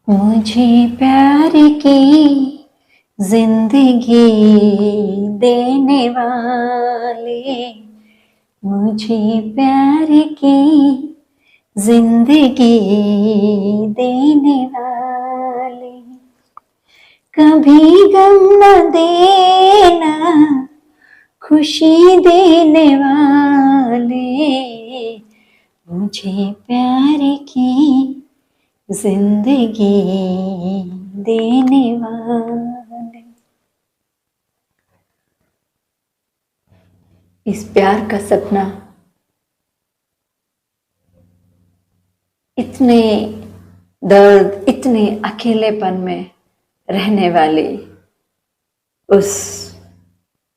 मुझे प्यार की जिंदगी देने वाले, मुझे प्यार की जिंदगी देने वाले, कभी गम न देना खुशी देने वाले, मुझे प्यार की जिंदगी देने वाले। इस प्यार का सपना इतने दर्द, इतने अकेलेपन में रहने वाली उस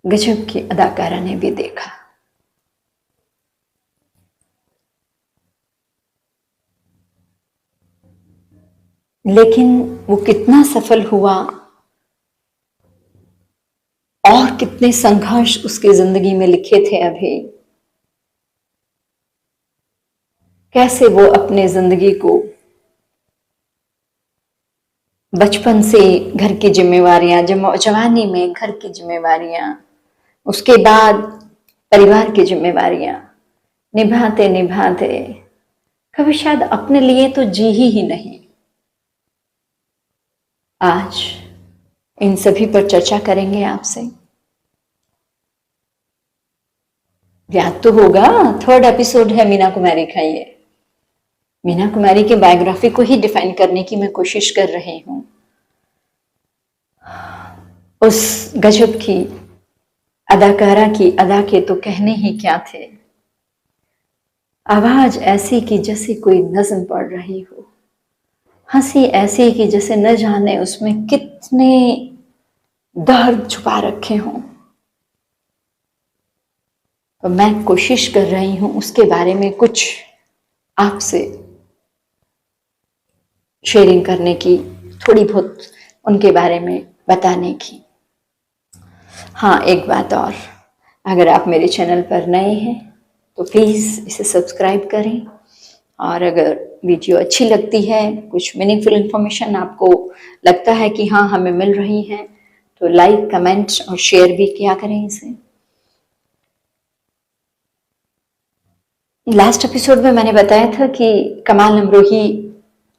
गजब की अदाकारा ने भी देखा। लेकिन वो कितना सफल हुआ और कितने संघर्ष उसकी जिंदगी में लिखे थे अभी, कैसे वो अपने जिंदगी को बचपन से घर की जिम्मेवारियां, जवानी में घर की जिम्मेवारियां, उसके बाद परिवार की जिम्मेवारियां निभाते निभाते कभी शायद अपने लिए तो जी ही नहीं। आज इन सभी पर चर्चा करेंगे आपसे। याद तो होगा, 3rd एपिसोड है मीना कुमारी का। ये मीना कुमारी की बायोग्राफी को ही डिफाइन करने की मैं कोशिश कर रही हूं। उस गजब की अदाकारा की अदा के तो कहने ही क्या थे। आवाज ऐसी कि जैसे कोई नज्म पढ़ रही हो, हंसी ऐसी कि जैसे न जाने उसमें कितने दर्द छुपा रखे हों। तो मैं कोशिश कर रही हूं उसके बारे में कुछ आपसे शेयरिंग करने की, थोड़ी बहुत उनके बारे में बताने की। हाँ, एक बात और, अगर आप मेरे चैनल पर नए हैं तो प्लीज़ इसे सब्सक्राइब करें, और अगर वीडियो अच्छी लगती है, कुछ मीनिंगफुल इंफॉर्मेशन आपको लगता है कि हाँ हमें मिल रही है, तो लाइक, कमेंट और शेयर भी किया करें इसे। लास्ट एपिसोड में मैंने बताया था कि कमाल अमरोही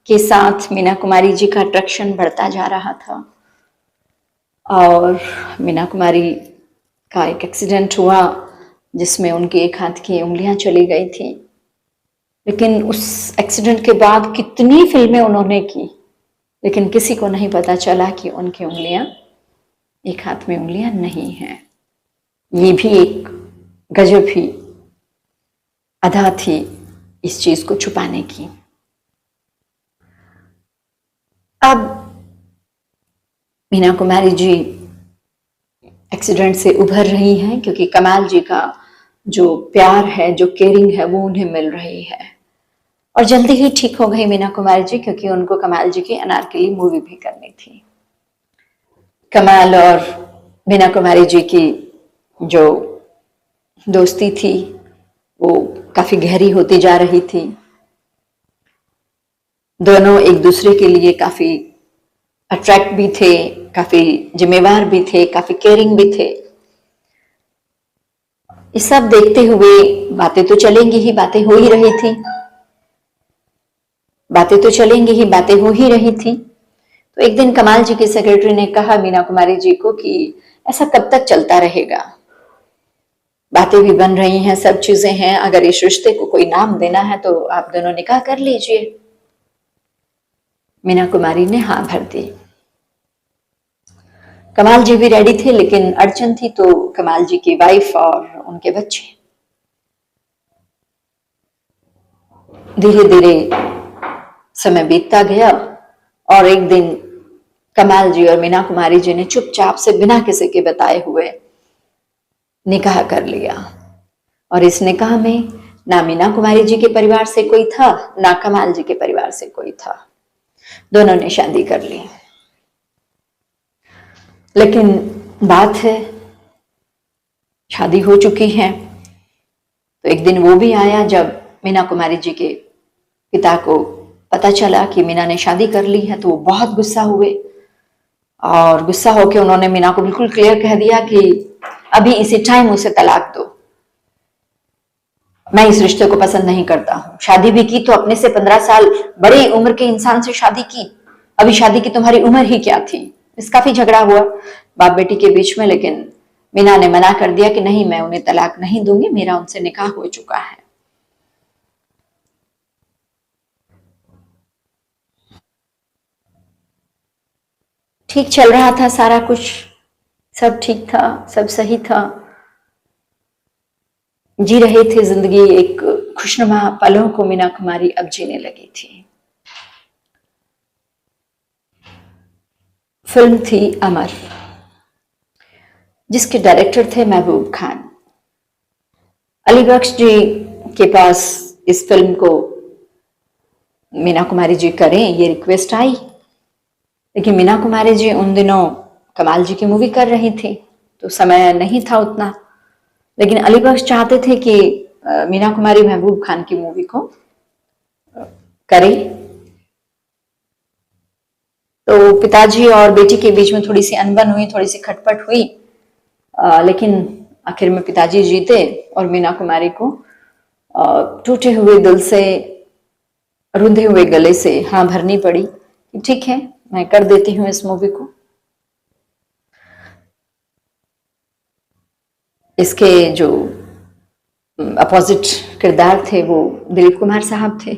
के साथ मीना कुमारी जी का अट्रैक्शन बढ़ता जा रहा था, और मीना कुमारी का एक एक्सीडेंट हुआ जिसमें उनकी एक हाथ की उंगलियां चली गई थी। लेकिन उस एक्सीडेंट के बाद कितनी फिल्में उन्होंने की, लेकिन किसी को नहीं पता चला कि उनकी उंगलियां, एक हाथ में उंगलियां नहीं हैं। ये भी एक गजब ही अदा थी इस चीज को छुपाने की। अब मीना कुमारी जी एक्सीडेंट से उभर रही हैं, क्योंकि कमाल जी का जो प्यार है, जो केयरिंग है, वो उन्हें मिल रही है। और जल्दी ही ठीक हो गई मीना कुमारी जी, क्योंकि उनको कमाल जी की अनारकली मूवी भी करनी थी। कमाल और मीना कुमारी जी की जो दोस्ती थी वो काफी गहरी होती जा रही थी। दोनों एक दूसरे के लिए काफी अट्रैक्ट भी थे, काफी जिम्मेवार भी थे, काफी केयरिंग भी थे। ये सब देखते हुए बातें तो चलेंगी ही, बातें हो ही रही थी, बातें तो चलेंगी ही, बातें हो ही रही थी। तो एक दिन कमाल जी की सेक्रेटरी ने कहा मीना कुमारी जी को कि ऐसा कब तक चलता रहेगा, बातें भी बन रही हैं, सब चीजें हैं, अगर इस रिश्ते को कोई नाम देना है तो आप दोनों निकाह कर लीजिए। मीना कुमारी ने हाँ भर दी। कमाल जी भी रेडी थे, लेकिन अड़चन थी तो कमाल जी की वाइफ और उनके बच्चे। धीरे धीरे समय बीतता गया, और एक दिन कमाल जी और मीना कुमारी जी ने चुपचाप से बिना किसी के बताए हुए निकाह कर लिया। और इस निकाह में ना मीना कुमारी जी के परिवार से कोई था, ना कमाल जी के परिवार से कोई था। दोनों ने शादी कर ली। लेकिन बात है, शादी हो चुकी है, तो एक दिन वो भी आया जब मीना कुमारी जी के पिता को पता चला कि मीना ने शादी कर ली है तो वो बहुत गुस्सा हुए, और गुस्सा होकर उन्होंने मीना को बिल्कुल क्लियर कह दिया कि अभी इसी टाइम उसे तलाक दो, मैं इस रिश्ते को पसंद नहीं करता हूं। शादी भी की तो अपने से 15 साल बड़ी उम्र के इंसान से शादी की, अभी शादी की तुम्हारी उम्र ही क्या थी। इस काफी झगड़ा हुआ बाप बेटी के बीच में, लेकिन मीना ने मना कर दिया कि नहीं, मैं उन्हें तलाक नहीं दूंगी, मेरा उनसे निकाह हो चुका है। ठीक चल रहा था सारा कुछ, सब ठीक था, सब सही था, जी रहे थे जिंदगी, एक खुशनुमा पलों को मीना कुमारी अब जीने लगी थी। फिल्म थी अमर, जिसके डायरेक्टर थे महबूब खान। अली बख्श जी के पास इस फिल्म को मीना कुमारी जी करें ये रिक्वेस्ट आई, लेकिन मीना कुमारी जी उन दिनों कमाल जी की मूवी कर रही थी तो समय नहीं था उतना। लेकिन अली बख्श चाहते थे कि मीना कुमारी महबूब खान की मूवी को करे। तो पिताजी और बेटी के बीच में थोड़ी सी अनबन हुई, थोड़ी सी खटपट हुई, लेकिन आखिर में पिताजी जीते और मीना कुमारी को टूटे हुए दिल से, रुंधे हुए गले से हाँ भरनी पड़ी। ठीक है, मैं कर देती हूँ इस मूवी को। इसके जो अपोजिट किरदार थे वो दिलीप कुमार साहब थे।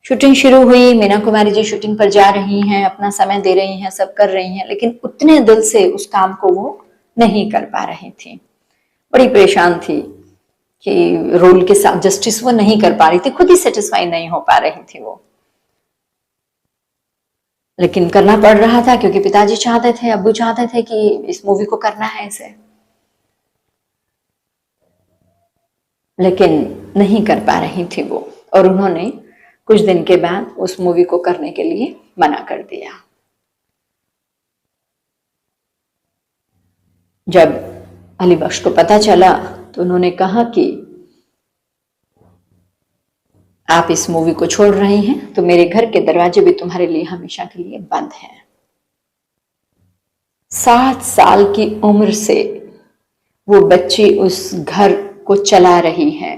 शूटिंग शुरू हुई, मीना कुमारी जी शूटिंग पर जा रही हैं, अपना समय दे रही हैं, सब कर रही हैं, लेकिन उतने दिल से उस काम को वो नहीं कर पा रही थी। बड़ी परेशान थी कि रोल के साथ जस्टिस वो नहीं कर पा रही थी, खुद ही सेटिस्फाई नहीं हो पा रही थी वो, लेकिन करना पड़ रहा था क्योंकि पिताजी चाहते थे, अब्बू चाहते थे कि इस मूवी को करना है इसे, लेकिन नहीं कर पा रही थी वो, और उन्होंने कुछ दिन के बाद उस मूवी को करने के लिए मना कर दिया। जब अली बख्श को पता चला तो उन्होंने कहा कि आप इस मूवी को छोड़ रहे हैं तो मेरे घर के दरवाजे भी तुम्हारे लिए हमेशा के लिए बंद हैं। 7 साल की उम्र से वो बच्ची उस घर को चला रही है,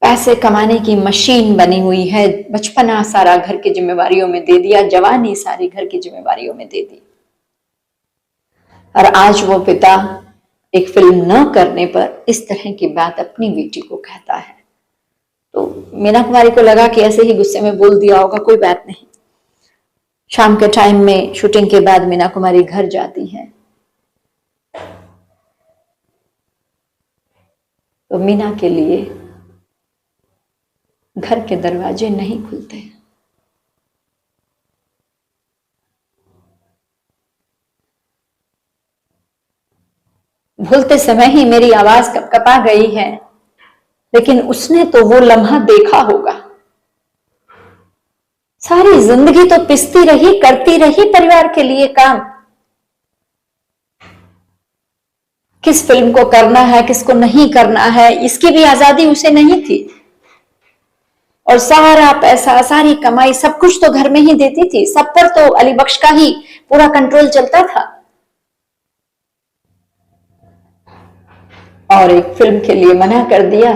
पैसे कमाने की मशीन बनी हुई है, बचपना सारा घर की जिम्मेवारियों में दे दिया, जवानी सारी घर की जिम्मेवारियों में दे दी, और आज वो पिता एक फिल्म न करने पर इस तरह की बात अपनी बेटी को कहता है। तो मीना कुमारी को लगा कि ऐसे ही गुस्से में बोल दिया होगा, कोई बात नहीं। शाम के टाइम में शूटिंग के बाद मीना कुमारी घर जाती है तो मीना के लिए घर के दरवाजे नहीं खुलते। भूलते समय ही मेरी आवाज कपकपा गई है, लेकिन उसने तो वो लम्हा देखा होगा। सारी जिंदगी तो पिसती रही, करती रही परिवार के लिए काम, किस फिल्म को करना है, किसको नहीं करना है, इसकी भी आजादी उसे नहीं थी, और सारा पैसा, सारी कमाई, सब कुछ तो घर में ही देती थी, सब पर तो अली बख्श का ही पूरा कंट्रोल चलता था। और एक फिल्म के लिए मना कर दिया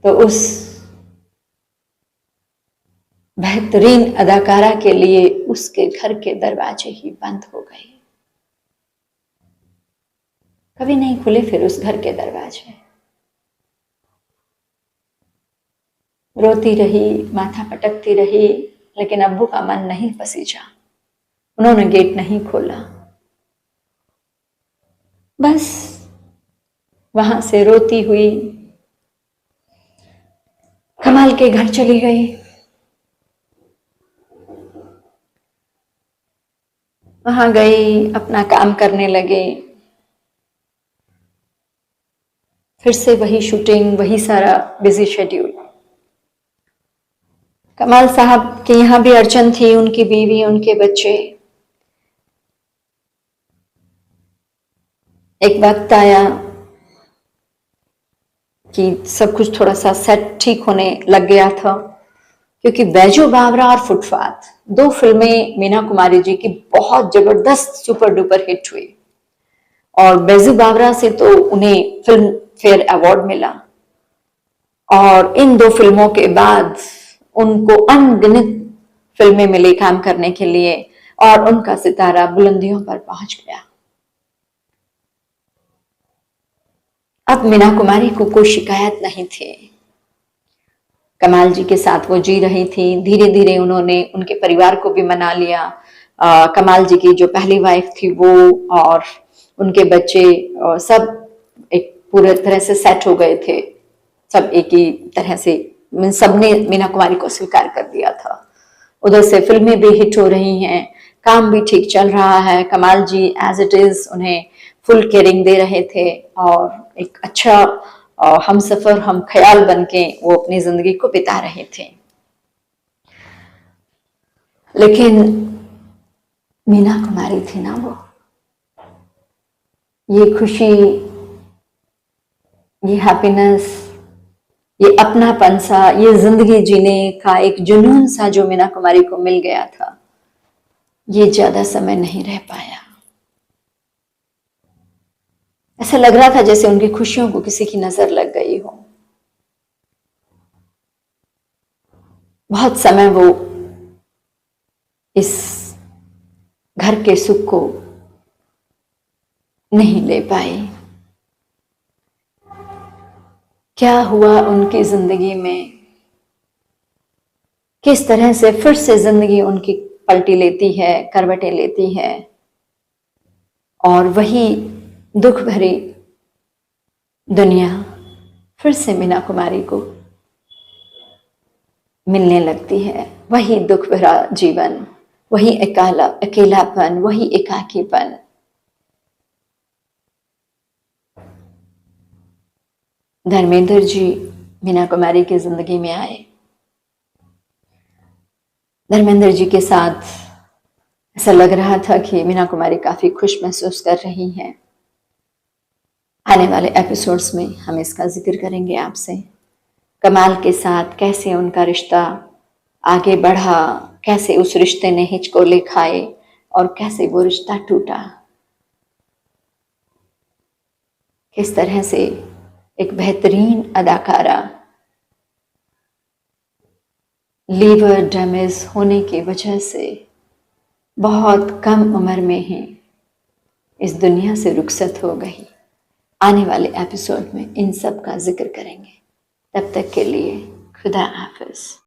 तो उस बेहतरीन अदाकारा के लिए उसके घर के दरवाजे ही बंद हो गए, कभी नहीं खुले फिर उस घर के दरवाजे। रोती रही, माथा पटकती रही, लेकिन अब्बू का मन नहीं पसीजा, उन्होंने गेट नहीं खोला, बस वहां से रोती हुई कमाल के घर चली गई। वहां गई, अपना काम करने लगे, फिर से वही शूटिंग, वही सारा बिजी शेड्यूल। कमाल साहब के यहाँ भी अड़चन थी, उनकी बीवी, उनके बच्चे। एक वक्त आया कि सब कुछ थोड़ा सा सेट ठीक होने लग गया था, क्योंकि बैजू बावरा और फुटपाथ 2 फिल्में मीना कुमारी जी की बहुत जबरदस्त सुपर डुपर हिट हुई, और बैजू बावरा से तो उन्हें फिल्म फेयर अवार्ड मिला, और इन 2 फिल्मों के बाद उनको अनगिनत फिल्में मिली काम करने के लिए, और उनका सितारा बुलंदियों पर पहुंच गया। अब मीना कुमारी को कोई शिकायत नहीं थी, कमाल जी के साथ वो जी रही थी। धीरे धीरे उन्होंने उनके परिवार को भी मना लिया। कमाल जी की जो पहली वाइफ थी वो और उनके बच्चे सब एक पूरे तरह से सेट हो गए थे, सब एक ही तरह से सबने मीना कुमारी को स्वीकार कर दिया था। उधर से फिल्में भी हिट हो रही हैं, काम भी ठीक चल रहा है। कमाल जी एज इट इज उन्हें फुल केयरिंग दे रहे थे, और एक अच्छा हम सफर हम ख्याल बन के वो अपनी जिंदगी को बिता रहे थे। लेकिन मीना कुमारी थी ना वो, ये खुशी, ये हैप्पीनेस, ये अपनापन सा, ये जिंदगी जीने का एक जुनून सा जो मीना कुमारी को मिल गया था, ये ज्यादा समय नहीं रह पाया। ऐसा लग रहा था जैसे उनकी खुशियों को किसी की नजर लग गई हो। बहुत समय वो इस घर के सुख को नहीं ले पाई। क्या हुआ उनकी जिंदगी में, किस तरह से फिर से जिंदगी उनकी पलटी लेती है, करवटें लेती है, और वही दुख भरी दुनिया फिर से मीना कुमारी को मिलने लगती है। वही दुख भरा जीवन, वही अकेलापन, वही एकाकीपन। धर्मेंद्र जी मीना कुमारी की जिंदगी में आए। धर्मेंद्र जी के साथ ऐसा लग रहा था कि मीना कुमारी काफी खुश महसूस कर रही हैं। आने वाले एपिसोड्स में हम इसका जिक्र करेंगे आपसे। कमाल के साथ कैसे उनका रिश्ता आगे बढ़ा, कैसे उस रिश्ते ने हिचकोले खाए, और कैसे वो रिश्ता टूटा, किस तरह से एक बेहतरीन अदाकारा लीवर डैमेज होने की वजह से बहुत कम उम्र में ही इस दुनिया से रुखसत हो गई। आने वाले एपिसोड में इन सब का जिक्र करेंगे। तब तक के लिए खुदा हाफिज।